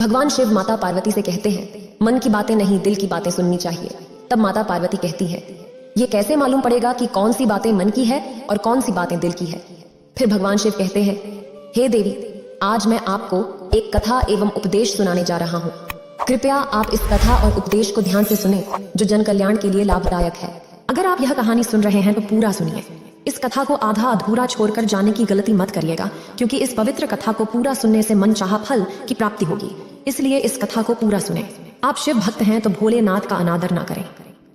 भगवान शिव माता पार्वती से कहते हैं मन की बातें नहीं दिल की बातें सुननी चाहिए। तब माता पार्वती कहती है ये कैसे मालूम पड़ेगा कि कौन सी बातें मन की है और कौन सी बातें दिल की है। फिर भगवान शिव कहते हैं हे देवी, आज मैं आपको एक कथा एवं उपदेश सुनाने जा रहा हूँ। कृपया आप इस कथा और उपदेश को ध्यान से सुने जो जन कल्याण के लिए लाभदायक है। अगर आप यह कहानी सुन रहे हैं तो पूरा सुनिए। इस कथा को आधा अधूरा छोड़कर जाने की गलती मत करिएगा, क्योंकि इस पवित्र कथा को पूरा सुनने से मनचाहा फल की प्राप्ति होगी। इसलिए इस कथा को पूरा सुने। आप शिव भक्त हैं तो भोलेनाथ का अनादर ना करें।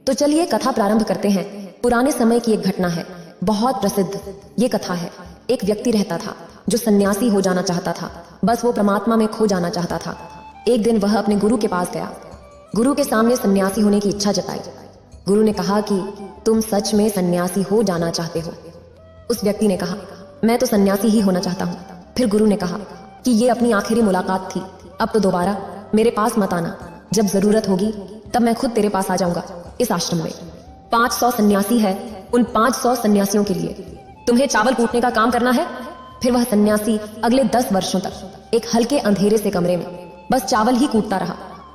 तो चलिए कथा प्रारंभ करते हैं। पुराने समय की एक घटना है, बहुत प्रसिद्ध ये कथा है। एक व्यक्ति रहता था जो सन्यासी हो जाना चाहता था। बस वो परमात्मा में खो जाना चाहता था। एक दिन वह अपने गुरु के पास गया। गुरु के सामने सन्यासी होने की इच्छा जताई। गुरु ने कहा कि तुम सच में सन्यासी हो जाना चाहते हो? उस व्यक्ति ने कहा मैं तो सन्यासी ही होना चाहता हूँ। फिर गुरु ने कहा कि ये अपनी आखिरी मुलाकात थी, अब तो दोबारा मेरे पास मत आना। जब जरूरत होगी तब मैं खुद तेरे पास आ जाऊंगा। इस आश्रम में 500 सन्यासी है। उन 500 सन्यासियों के लिए तुम्हें चावल कूटने का काम करना है। फिर वह सन्यासी अगले 10 वर्षों तक एक हल्के अंधेरे से कमरे में बस चावल ही कूटता रहा।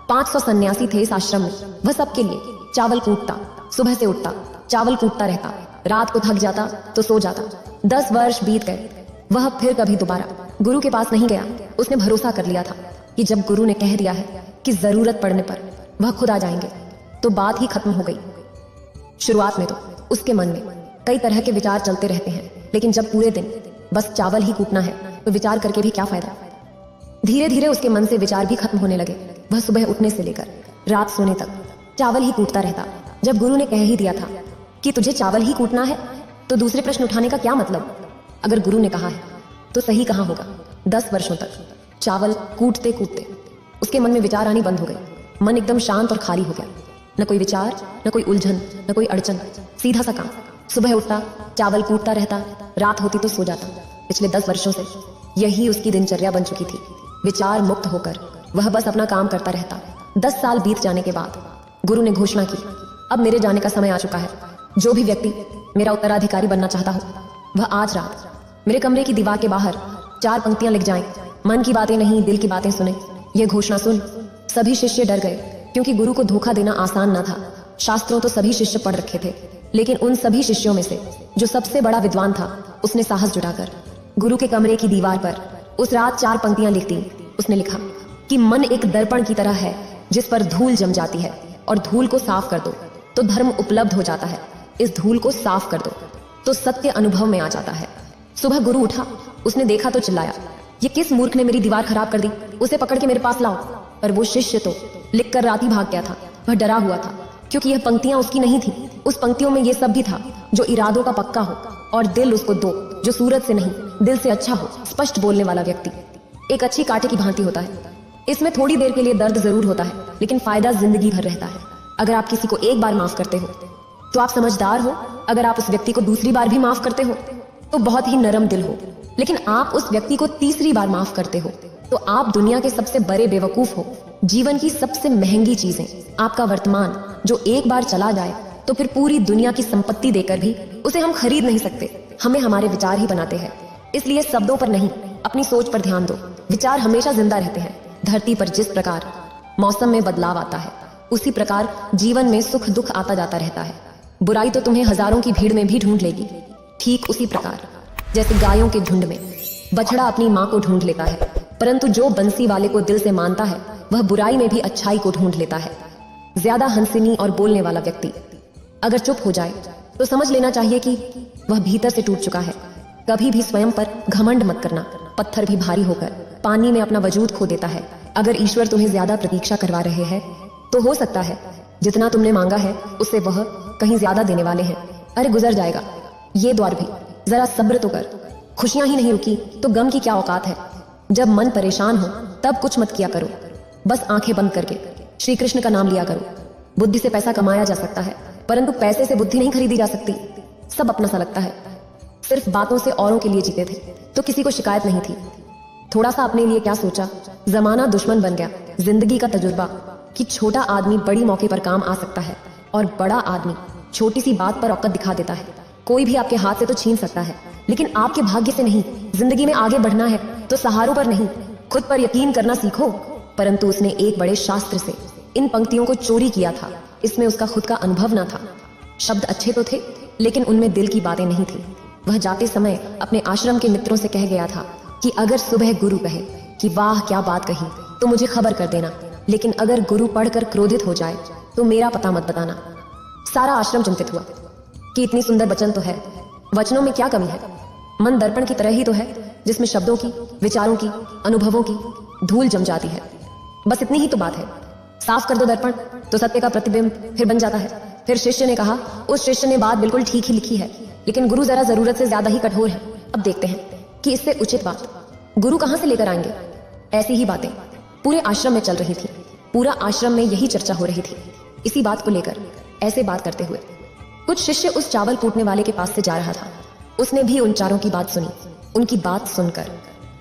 500 सन्यासी थे इस आश्रम में। वह सबके लिए चावल कूटता, सुबह से उठता, चावल कूटता रहता, रात को थक जाता तो सो जाता। 10 वर्ष बीत गए। वह फिर कभी दोबारा गुरु के पास नहीं गया। उसने भरोसा कर लिया था कि जब गुरु ने कह दिया है कि जरूरत पड़ने पर वह खुद आ जाएंगे तो बात ही खत्म हो गई। शुरुआत में तो उसके मन में कई तरह के विचार चलते रहते हैं, लेकिन जब पूरे दिन बस चावल ही कूटना है तो विचार करके भी क्या फायदा। धीरे धीरे उसके मन से विचार भी खत्म होने लगे। वह सुबह उठने से लेकर रात सोने तक चावल ही कूटता रहता। जब गुरु ने कह ही दिया था कि तुझे चावल ही कूटना है तो दूसरे प्रश्न उठाने का क्या मतलब। अगर गुरु ने कहा है तो सही कहाँ होगा। 10 वर्षों तक चावल कूटते कूटते उसके मन में विचार आनी बंद हो गई। मन एकदम शांत और खाली हो गया। न कोई विचार, न कोई उलझन, न कोई अड़चन, सीधा सा काम। सुबह उठता, चावल कूटता रहता, रात होती तो सो जाता। पिछले 10 वर्षों से यही उसकी दिनचर्या बन चुकी थी। विचार मुक्त होकर वह बस अपना काम करता रहता। 10 साल बीत जाने के बाद गुरु ने घोषणा की अब मेरे जाने का समय आ चुका है। जो भी व्यक्ति मेरा उत्तराधिकारी बनना चाहता हो वह आज रात मेरे कमरे की दीवार के बाहर 4 पंक्तियां लिख जाए, मन की बातें नहीं दिल की बातें सुने। यह घोषणा सुन सभी शिष्य डर गए, क्योंकि गुरु को धोखा देना आसान न था। शास्त्रों तो सभी शिष्य पढ़ रखे थे, लेकिन उन सभी शिष्यों में से जो सबसे बड़ा विद्वान था उसने साहस जुटाकर गुरु के कमरे की दीवार पर उस रात 4 पंक्तियां लिख दी। उसने लिखा कि मन एक दर्पण की तरह है जिस पर धूल जम जाती है, और धूल को साफ कर दो तो धर्म उपलब्ध हो जाता है। इस धूल को साफ कर दो तो सत्य अनुभव में आ जाता है। सुबह गुरु उठा, उसने देखा तो चिल्लाया ये किस मूर्ख ने मेरी दीवार खराब कर दी, उसे पकड़ के मेरे पास लाओ। पर वो शिष्य तो लिखकर रात ही भाग गया था। वह डरा हुआ था, क्योंकि यह पंक्तियां उसकी नहीं थी। उस पंक्तियों में यह सब भी था जो इरादों का पक्का हो, और दिल उसको दो जो सूरत से नहीं दिल से अच्छा हो। स्पष्ट बोलने वाला व्यक्ति एक अच्छी कांटे की भांति होता है। इसमें थोड़ी देर के लिए दर्द जरूर होता है, लेकिन फायदा जिंदगी भर रहता है। अगर आप किसी को एक बार माफ करते हो तो आप समझदार हो। अगर आप उस व्यक्ति को दूसरी बार भी माफ करते हो तो बहुत ही नरम दिल हो। लेकिन आप उस व्यक्ति को तीसरी बार माफ करते हो तो आप दुनिया के सबसे बड़े बेवकूफ हो। जीवन की सबसे महंगी चीजें आपका वर्तमान, जो एक बार चला जाए तो फिर पूरी दुनिया की संपत्ति देकर भी उसे हम खरीद नहीं सकते। हमें हमारे विचार ही बनाते हैं। इसलिए शब्दों पर नहीं, अपनी सोच पर ध्यान दो। विचार हमेशा जिंदा रहते हैं। धरती पर जिस प्रकार मौसम में बदलाव आता है, उसी प्रकार जीवन में सुख दुख आता जाता रहता है। बुराई तो तुम्हें हजारों की भीड़ में भी ढूंढ लेगी। ठीक उसी प्रकार जैसे गायों के झुंड में बछड़ा अपनी माँ को ढूंढ लेता है, परंतु जो बंसी वाले को दिल से मानता है वह बुराई में भी अच्छाई को ढूंढ लेता है। ज्यादा हंसनी और बोलने वाला व्यक्ति अगर चुप हो जाए तो समझ लेना चाहिए कि वह भीतर से टूट चुका है। कभी भी स्वयं पर घमंड मत करना। पत्थर भी भारी होकर पानी में अपना वजूद खो देता है। अगर ईश्वर तुम्हें ज्यादा प्रतीक्षा करवा रहे हैं तो हो सकता है जितना तुमने मांगा है उससे वह कहीं ज्यादा देने वाले हैं। अरे गुजर जाएगा ये दौर भी, जरा सब्र तो कर। खुशियां ही नहीं रुकी तो गम की क्या औकात है। जब मन परेशान हो तब कुछ मत किया करो, बस आंखें बंद करके श्री कृष्ण का नाम लिया करो। बुद्धि से पैसा कमाया जा सकता है, परंतु पैसे से बुद्धि नहीं खरीदी जा सकती। सब अपना सा लगता है। सिर्फ बातों से औरों के लिए जीते थे तो किसी को शिकायत नहीं थी। थोड़ा सा अपने लिए क्या सोचा, जमाना दुश्मन बन गया। जिंदगी का तजुर्बा कि छोटा आदमी बड़ी मौके पर काम आ सकता है और बड़ा आदमी छोटी सी बात पर औकत दिखा देता है। कोई भी आपके हाथ से तो छीन सकता है, लेकिन आपके भाग्य से नहीं। जिंदगी में आगे बढ़ना है तो सहारों पर नहीं, खुद पर यकीन करना सीखो। परंतु उसने एक बड़े शास्त्र से इन पंक्तियों को चोरी किया था। इसमें उसका खुद का अनुभव न था। शब्द अच्छे तो थे, लेकिन उनमें दिल की बातें नहीं थी। वह जाते समय अपने आश्रम के मित्रों से कह गया था कि अगर सुबह गुरु कहे कि वाह क्या बात कही तो मुझे खबर कर देना, लेकिन अगर गुरु पढ़कर क्रोधित हो जाए तो मेरा पता मत बताना। सारा आश्रम चिंतित हुआ कि इतनी सुंदर वचन तो है, वचनों में क्या कमी है? मन दर्पण की तरह ही तो है, जिसमें शब्दों की, विचारों की, अनुभवों की धूल जम जाती है। बस इतनी ही तो बात है। साफ कर दो दर्पण तो सत्य का प्रतिबिंब फिर बन जाता है। फिर शिष्य ने कहा, उस शिष्य ने बात बिल्कुल ठीक ही लिखी है, लेकिन गुरु जरा जरूरत से ज्यादा ही कठोर है। अब देखते हैं कि इससे उचित बात गुरु कहां से लेकर आएंगे। ऐसी ही बातें पूरे आश्रम में चल रही थी। पूरा आश्रम में यही चर्चा हो रही थी। इसी बात को लेकर ऐसे बात करते हुए कुछ शिष्य उस चावल कूटने वाले के पास से जा रहा था। उसने भी उन चारों की बात सुनी। उनकी बात सुनकर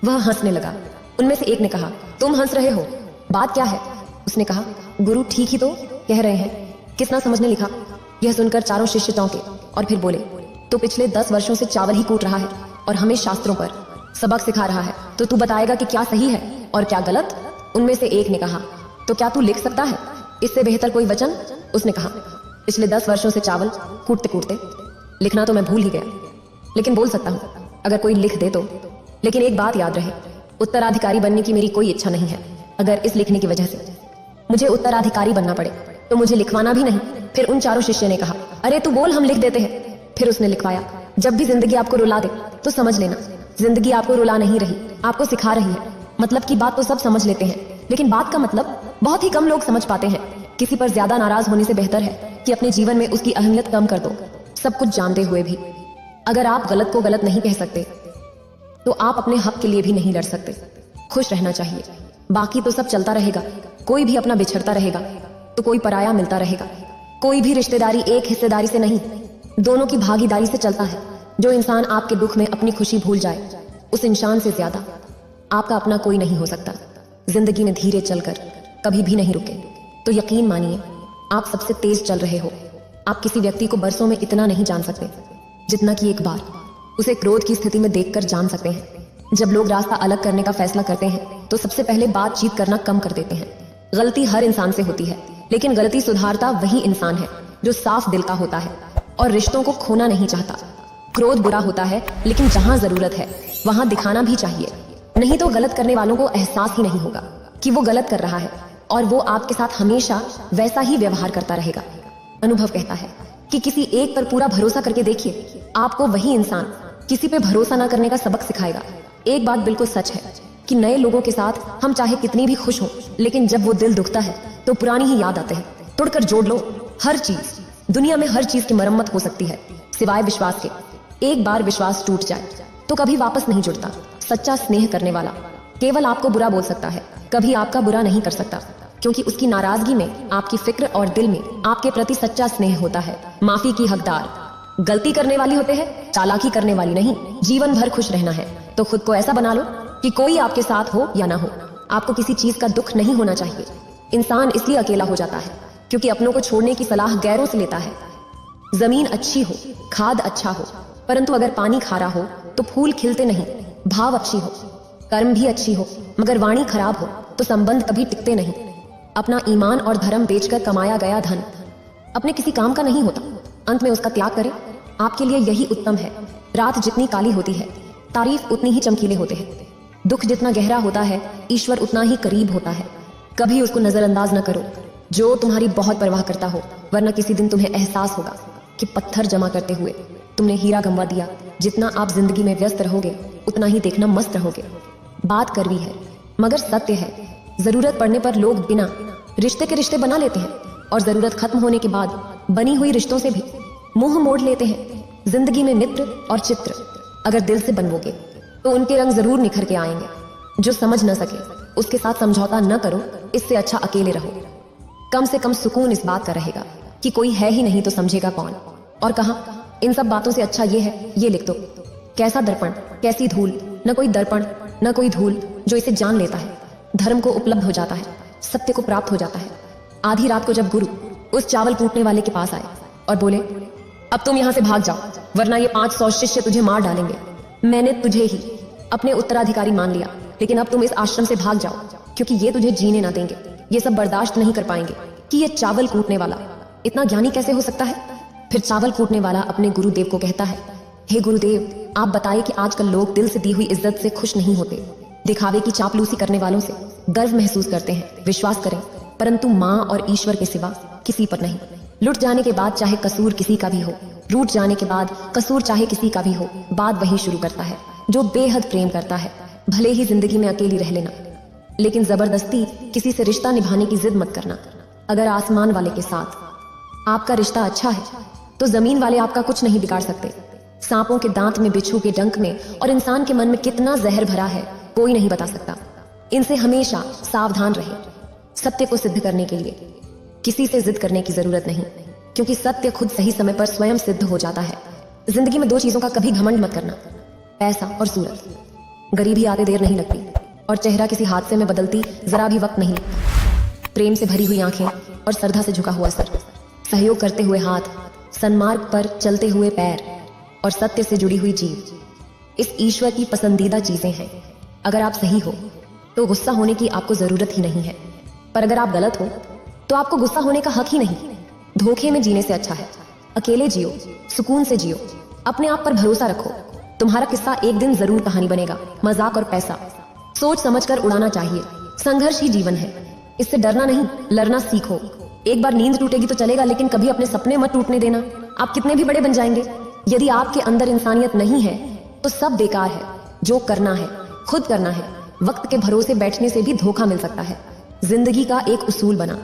वह हंसने लगा। उनमें से एक ने कहा, तुम हंस रहे हो, बात क्या है? उसने कहा, गुरु ठीक ही तो कह रहे हैं, किसना समझने लिखा। यह सुनकर चारों शिष्य चौंके और फिर बोले, तो पिछले 10 वर्षों से चावल ही कूट रहा है और हमें शास्त्रों पर सबक सिखा रहा है, तो तू बताएगा कि क्या सही है और क्या गलत? उनमें से एक ने कहा, तो क्या तू लिख सकता है इससे बेहतर कोई वचन? उसने कहा, पिछले 10 वर्षों से चावल कूटते कूटते लिखना तो मैं भूल ही गया, लेकिन बोल सकता हूँ अगर कोई लिख दे तो। लेकिन एक बात याद रहे, उत्तराधिकारी बनने की मेरी कोई इच्छा नहीं है। अगर इस लिखने की वजह से मुझे उत्तराधिकारी बनना पड़े तो मुझे लिखवाना भी नहीं। फिर उन चारों शिष्य ने कहा, अरे तू बोल, हम लिख देते हैं। फिर उसने लिखवाया, जब भी जिंदगी आपको रुला दे तो समझ लेना जिंदगी आपको रुला नहीं रही, आपको सिखा रही है। मतलब की बात तो सब समझ लेते हैं, लेकिन बात का मतलब बहुत ही कम लोग समझ पाते हैं। किसी पर ज्यादा नाराज होने से बेहतर है कि अपने जीवन में उसकी अहमियत कम कर दो। सब कुछ जानते हुए भी अगर आप गलत को गलत नहीं कह सकते तो आप अपने हक के लिए भी नहीं लड़ सकते। खुश रहना चाहिए, बाकी तो सब चलता रहेगा। कोई भी अपना बिछड़ता रहेगा तो कोई पराया मिलता रहेगा। कोई भी रिश्तेदारी एक हिस्सेदारी से नहीं, दोनों की भागीदारी से चलता है। जो इंसान आपके दुख में अपनी खुशी भूल जाए, उस इंसान से ज्यादा आपका अपना कोई नहीं हो सकता। जिंदगी में धीरे चलकर कभी भी नहीं रुके तो यकीन मानिए आप सबसे तेज चल रहे हो। आप किसी व्यक्ति को बरसों में इतना नहीं जान सकते जितना कि एक बार उसे क्रोध की स्थिति में देखकर जान सकते हैं। जब लोग रास्ता अलग करने का फैसला करते हैं तो सबसे पहले बातचीत करना कम कर देते हैं। गलती हर इंसान से होती है, लेकिन गलती सुधारता वही इंसान है जो साफ दिल का होता है और रिश्तों को खोना नहीं चाहता। क्रोध बुरा होता है, लेकिन जहां जरूरत है वहां दिखाना भी चाहिए, नहीं तो गलत करने वालों को एहसास ही नहीं होगा कि वो गलत कर रहा है और वो आपके साथ हमेशा वैसा ही व्यवहार करता रहेगा। अनुभव कहता है कि किसी एक पर पूरा भरोसा करके देखिए, आपको वही इंसान किसी पे भरोसा न करने का सबक सिखाएगा। एक बात बिल्कुल सच है कि नए लोगों के साथ हम चाहे कितनी भी खुश हों, लेकिन जब वो दिल दुखता है तो पुरानी ही याद आते हैं। तोड़कर जोड़ लो। हर चीज, दुनिया में हर चीज की मरम्मत हो सकती है सिवाय विश्वास के। एक बार विश्वास टूट जाए तो कभी वापस नहीं जुड़ता। सच्चा स्नेह करने वाला केवल आपको बुरा बोल सकता है, कभी आपका बुरा नहीं कर सकता, क्योंकि उसकी नाराजगी में आपकी फिक्र और दिल में आपके प्रति सच्चा स्नेह होता है। माफी की हकदार गलती करने वाली होते हैं, चालाकी करने वाली नहीं। जीवन भर खुश रहना है तो खुद को ऐसा बना लो कि कोई आपके साथ हो या ना हो, आपको किसी चीज का दुख नहीं होना चाहिए। इंसान इसलिए अकेला हो जाता है क्योंकि अपनों को छोड़ने की सलाह गैरों से लेता है। जमीन अच्छी हो, खाद अच्छा हो, परंतु अगर पानी खारा हो तो फूल खिलते नहीं। भाव अच्छी हो, कर्म भी अच्छी हो, मगर वाणी खराब हो तो संबंध कभी टिकते नहीं। अपना ईमान और धर्म बेचकर कमाया गया धन अपने किसी काम का नहीं होता, अंत में उसका त्याग करें। आपके लिए यही उत्तम है। रात जितनी काली होती है, तारीफ उतनी ही चमकीले होते हैं। दुख जितना गहरा होता है, ईश्वर उतना ही करीब होता है। कभी उसको नजरअंदाज न करो जो तुम्हारी बहुत परवाह करता हो, वरना किसी दिन तुम्हें एहसास होगा कि पत्थर जमा करते हुए तुमने हीरा गंवा दिया। जितना आप जिंदगी में व्यस्त रहोगे उतना ही देखना मस्त रहोगे। बात कड़वी है मगर सत्य है। जरूरत पड़ने पर लोग बिना रिश्ते के रिश्ते बना लेते हैं और जरूरत खत्म होने के बाद बनी हुई रिश्तों से भी मुंह मोड़ लेते हैं। जिंदगी में मित्र और चित्र अगर दिल से बनवोगे तो उनके रंग जरूर निखर के आएंगे। जो समझ न सके उसके साथ समझौता न करो, इससे अच्छा अकेले रहो। कम से कम सुकून इस बात का रहेगा कि कोई है ही नहीं तो समझेगा कौन। और कहा, इन सब बातों से अच्छा ये है, ये लिख दो। कैसा दर्पण, कैसी धूल, न कोई दर्पण न कोई धूल जो इसे जान लेता है। धर्म को उपलब्ध हो जाता है, सत्य को प्राप्त हो जाता है। आधी रात को जब गुरु उस चावल कूटने वाले के पास आए और बोले, अब तुम यहाँ से भाग जाओ वरना ये 500 शिष्य तुझे मार डालेंगे। मैंने तुझे ही अपने उत्तराधिकारी मान लिया, लेकिन अब तुम इस आश्रम से भाग जाओ क्योंकि ये तुझे जीने ना देंगे। ये सब बर्दाश्त नहीं कर पाएंगे कि ये चावल कूटने वाला इतना ज्ञानी कैसे हो सकता है। फिर चावल कूटने वाला अपने गुरुदेव को कहता है, हे गुरुदेव, आप बताइए कि आजकल लोग दिल से दी हुई इज्जत से खुश नहीं होते, दिखावे की चापलूसी करने वालों से गर्व महसूस करते हैं। विश्वास करें, परंतु माँ और ईश्वर के सिवा किसी पर नहीं। लुट जाने के बाद चाहे कसूर किसी का भी हो, रूठ जाने के बाद कसूर चाहे किसी का भी हो, बात वही शुरू करता है जो बेहद प्रेम करता है। भले ही जिंदगी में अकेली रह लेना, लेकिन जबरदस्ती किसी से रिश्ता निभाने की जिद मत करना। अगर आसमान वाले के साथ आपका रिश्ता अच्छा है तो जमीन वाले आपका कुछ नहीं बिगाड़ सकते। सांपों के दांत में, बिच्छू के डंक में और इंसान के मन में कितना जहर भरा है कोई नहीं बता सकता। इनसे हमेशा सावधान रहे। सत्य को सिद्ध करने के लिए किसी से जिद करने की जरूरत नहीं, क्योंकि सत्य खुद सही समय पर स्वयं सिद्ध हो जाता है। जिंदगी में दो चीजों का कभी घमंड मत करना, पैसा और सूरत। गरीबी आते देर नहीं लगती और चेहरा किसी हादसे में बदलती जरा भी वक्त नहीं लगता। प्रेम से भरी हुई आंखें और श्रद्धा से झुका हुआ सर, सहयोग करते हुए हाथ, सन्मार्ग पर चलते हुए पैर और सत्य से जुड़ी हुई जीव, इस ईश्वर की पसंदीदा चीजें हैं। अगर आप सही हो तो गुस्सा होने की आपको जरूरत ही नहीं है, पर अगर आप गलत हो तो आपको गुस्सा होने का हक ही नहीं। धोखे में जीने से अच्छा है अकेले जियो, सुकून से जियो, अपने आप पर भरोसा रखो। तुम्हारा किस्सा एक दिन जरूर कहानी बनेगा। मजाक और पैसा सोच समझकर उड़ाना चाहिए। संघर्ष ही जीवन है, इससे डरना नहीं, लड़ना सीखो। एक बार नींद टूटेगी तो चलेगा, लेकिन कभी अपने सपने मत टूटने देना। आप कितने भी बड़े बन जाएंगे, यदि आपके अंदर इंसानियत नहीं है तो सब बेकार है। जो करना है खुद करना है। वक्त के भरोसे बैठने से भी धोखा मिल सकता है। जिंदगी का एक उसूल बना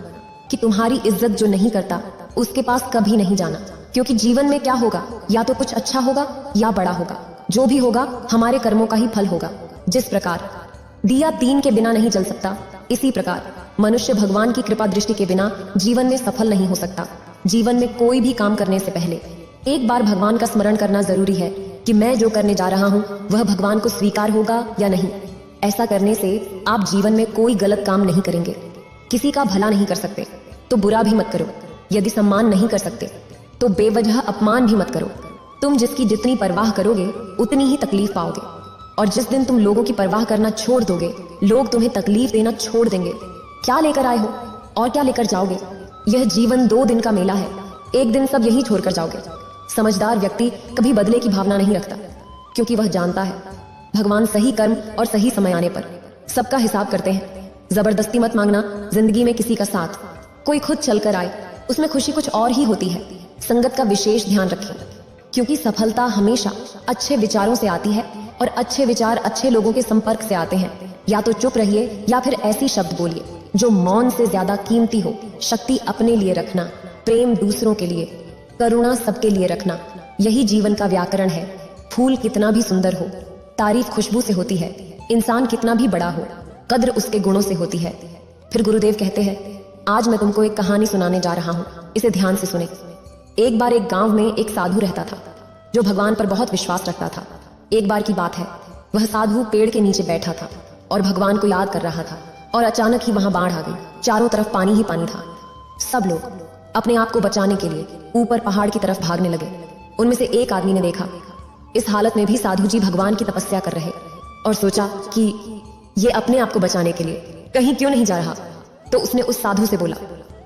कि तुम्हारी इज्जत जो नहीं करता उसके पास कभी नहीं जाना, क्योंकि जीवन में क्या होगा, या तो कुछ अच्छा होगा या बड़ा होगा। जो भी होगा हमारे कर्मों का ही फल होगा। जिस प्रकार दिया तीन के बिना नहीं जल सकता, इसी प्रकार मनुष्य भगवान की कृपा दृष्टि के बिना जीवन में सफल नहीं हो सकता। जीवन में कोई भी काम करने से पहले एक बार भगवान का स्मरण करना जरूरी है कि मैं जो करने जा रहा हूँ वह भगवान को स्वीकार होगा या नहीं। ऐसा करने से आप जीवन में कोई गलत काम नहीं करेंगे। किसी का भला नहीं कर सकते तो बुरा भी मत करो। यदि सम्मान नहीं कर सकते तो बेवजह अपमान भी मत करो। तुम जिसकी जितनी परवाह करोगे उतनी ही तकलीफ पाओगे, और जिस दिन तुम लोगों की परवाह करना छोड़ दोगे लोग तुम्हें तकलीफ देना छोड़ देंगे। क्या लेकर आए हो और क्या लेकर जाओगे? यह जीवन 2 दिन का मेला है, एक दिन सब यही छोड़कर जाओगे। समझदार व्यक्ति कभी बदले की भावना नहीं रखता, क्योंकि वह जानता है भगवान सही कर्म और सही समय आने पर सबका हिसाब करते हैं। जबरदस्ती मत मांगना जिंदगी में किसी का साथ। कोई खुद चलकर आए उसमें खुशी कुछ और ही होती है। संगत का विशेष ध्यान रखें, क्योंकि सफलता हमेशा अच्छे विचारों से आती है और अच्छे विचार अच्छे लोगों के संपर्क से आते हैं। या तो चुप रहिए या फिर ऐसी शब्द बोलिए जो मौन से ज्यादा कीमती हो। शक्ति अपने लिए रखना, प्रेम दूसरों के लिए, करुणा सबके लिए रखना, यही जीवन का व्याकरण है। फूल कितना भी सुंदर हो, तारीफ खुशबू से होती है। इंसान कितना भी बड़ा हो, कद्र उसके गुणों से होती है। फिर गुरुदेव कहते हैं, आज मैं तुमको एक कहानी सुनाने जा रहा हूँ, इसे ध्यान से सुने। एक बार एक गांव में एक साधु रहता था जो भगवान पर बहुत विश्वास रखता था। एक बार की बात है, वह साधु पेड़ के नीचे बैठा था और भगवान को याद कर रहा था, और अचानक ही वहां बाढ़ आ गई। चारों तरफ पानी ही पानी था। सब लोग अपने आप को बचाने के लिए ऊपर पहाड़ की तरफ भागने लगे। उनमें से एक आदमी ने देखा इस हालत में भी साधु जी भगवान की तपस्या कर रहे, और सोचा कि ये अपने आप को बचाने के लिए कहीं क्यों नहीं जा रहा। तो उसने उस साधु से बोला,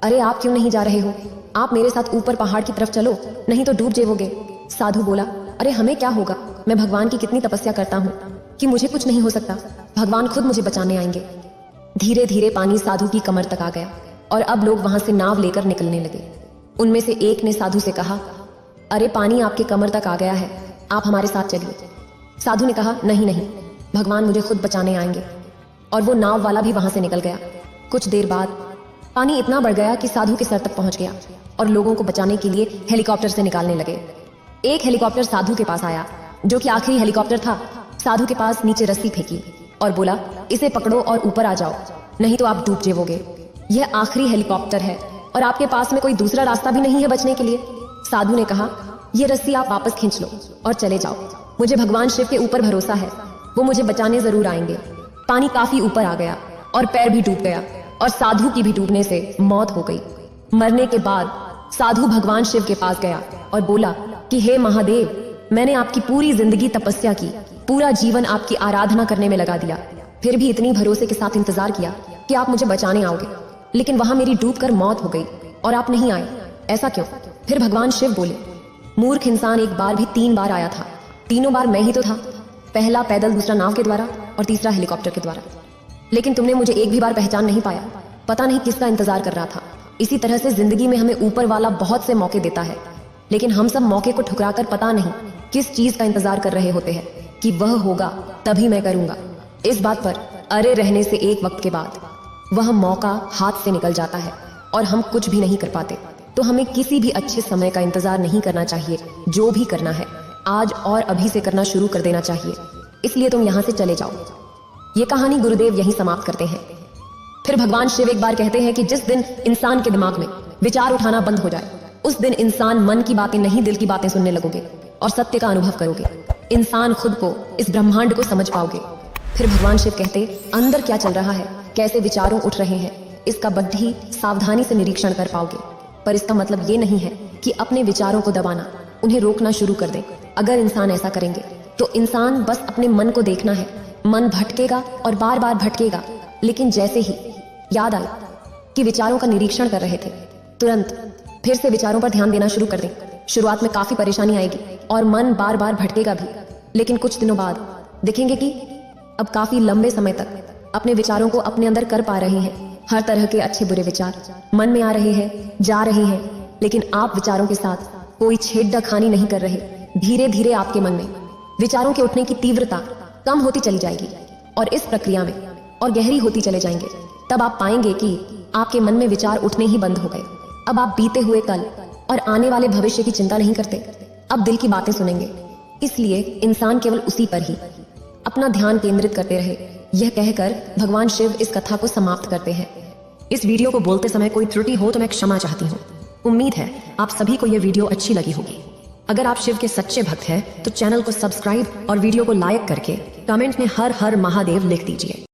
अरे आप क्यों नहीं जा रहे हो? आप मेरे साथ ऊपर पहाड़ की तरफ चलो, नहीं तो डूब जाओगे। साधु बोला, अरे हमें क्या होगा, मैं भगवान की कितनी तपस्या करता हूँ कि मुझे कुछ नहीं हो सकता। भगवान खुद मुझे बचाने आएंगे। धीरे धीरे पानी साधु की कमर तक आ गया और अब लोग वहां से नाव लेकर निकलने लगे। उनमें से एक ने साधु से कहा, अरे पानी आपके कमर तक आ गया है, आप हमारे साथ चलिए। साधु ने कहा, नहीं नहीं, भगवान मुझे खुद बचाने आएंगे। और वो नाव वाला भी वहां से निकल गया। कुछ देर बाद पानी इतना बढ़ गया कि साधु के सर तक पहुंच गया और लोगों को बचाने के लिए हेलीकॉप्टर से निकालने लगे। एक हेलीकॉप्टर साधु के पास आया, जो कि आखिरी हेलीकॉप्टर था। साधु के पास नीचे रस्सी फेंकी और बोला, इसे पकड़ो और ऊपर आ जाओ, नहीं तो आप डूब जाओगे। यह आखिरी हेलीकॉप्टर है और आपके पास में कोई दूसरा रास्ता भी नहीं है बचने के लिए। साधु ने कहा, यह रस्सी आप वापस खींच लो और चले जाओ। मुझे भगवान शिव के ऊपर भरोसा है, वो मुझे बचाने जरूर आएंगे। पानी काफी ऊपर आ गया और पैर भी डूब गया और साधु की भी डूबने से मौत हो गई। मरने के बाद साधु भगवान शिव के पास गया और बोला कि हे महादेव, मैंने आपकी पूरी जिंदगी तपस्या की, पूरा जीवन आपकी आराधना करने में लगा दिया, फिर भी इतनी भरोसे के साथ इंतजार किया कि आप मुझे बचाने आओगे, लेकिन वहां मेरी डूबकर मौत हो गई और आप नहीं आए। ऐसा क्यों? फिर भगवान शिव बोले, मूर्ख इंसान, एक बार भी 3 बार आया था, तीनों बार मैं ही तो था। पहला पैदल, दूसरा नाव के द्वारा और तीसरा हेलीकॉप्टर के द्वारा। लेकिन तुमने मुझे एक भी बार पहचान नहीं पाया। पता नहीं किसका इंतजार कर रहा था। इसी तरह से जिंदगी में हमें ऊपर वाला बहुत से मौके देता है, लेकिन हम सब मौके को ठुकराकर पता नहीं किस चीज का इंतजार कर रहे होते हैं कि वह होगा तभी मैं करूंगा। इस बात पर अरे रहने से एक वक्त के बाद वह मौका हाथ से निकल जाता है और हम कुछ भी नहीं कर पाते। तो हमें किसी भी अच्छे समय का इंतजार नहीं करना चाहिए। जो भी करना है आज और अभी से करना शुरू कर देना चाहिए। इसलिए तुम यहाँ से चले जाओ। ये कहानी गुरुदेव यही समाप्त करते हैं। फिर भगवान शिव एक बार कहते हैं कि जिस दिन इंसान के दिमाग में विचार उठाना बंद हो जाए, उस दिन इंसान मन की बातें नहीं दिल की बातें सुनने लगोगे और सत्य का अनुभव करोगे। इंसान खुद को, इस ब्रह्मांड को समझ पाओगे। फिर भगवान शिव कहते, अंदर क्या चल रहा है, कैसे विचारों उठ रहे हैं, इसका बड़ी सावधानी से निरीक्षण कर पाओगे। पर इसका मतलब ये नहीं है कि अपने विचारों को दबाना, उन्हें रोकना शुरू कर दें। अगर इंसान ऐसा करेंगे तो इंसान बस अपने मन को देखना है। मन भटकेगा और बार बार भटकेगा, लेकिन जैसे ही याद आए कि विचारों का निरीक्षण कर रहे थे, तुरंत फिर से विचारों पर ध्यान देना शुरू कर दें। शुरुआत में काफी परेशानी आएगी और मन बार बार भटकेगा भी, लेकिन कुछ दिनों बाद देखेंगे कि अब काफी लंबे समय तक अपने विचारों को अपने अंदर कर पा रहे हैं। हर तरह के अच्छे बुरे विचार मन में आ रहे हैं, जा रहे हैं, लेकिन आप विचारों के साथ कोई छेड़खानी नहीं कर रहे। धीरे धीरे आपके मन में विचारों के उठने की तीव्रता कम होती चली जाएगी और इस प्रक्रिया में और गहरी होती चले जाएंगे। तब आप पाएंगे कि आपके मन में विचार उठने ही बंद हो गए। अब आप बीते हुए कल और आने वाले भविष्य की चिंता नहीं करते, अब दिल की बातें सुनेंगे। इसलिए इंसान केवल उसी पर ही अपना ध्यान केंद्रित करते रहे। यह कहकर भगवान शिव इस कथा को समाप्त करते हैं। इस वीडियो को बोलते समय कोई त्रुटि हो तो मैं क्षमा चाहती हूँ। उम्मीद है आप सभी को यह वीडियो अच्छी लगी होगी। अगर आप शिव के सच्चे भक्त हैं तो चैनल को सब्सक्राइब और वीडियो को लाइक करके कमेंट में हर हर महादेव लिख दीजिए।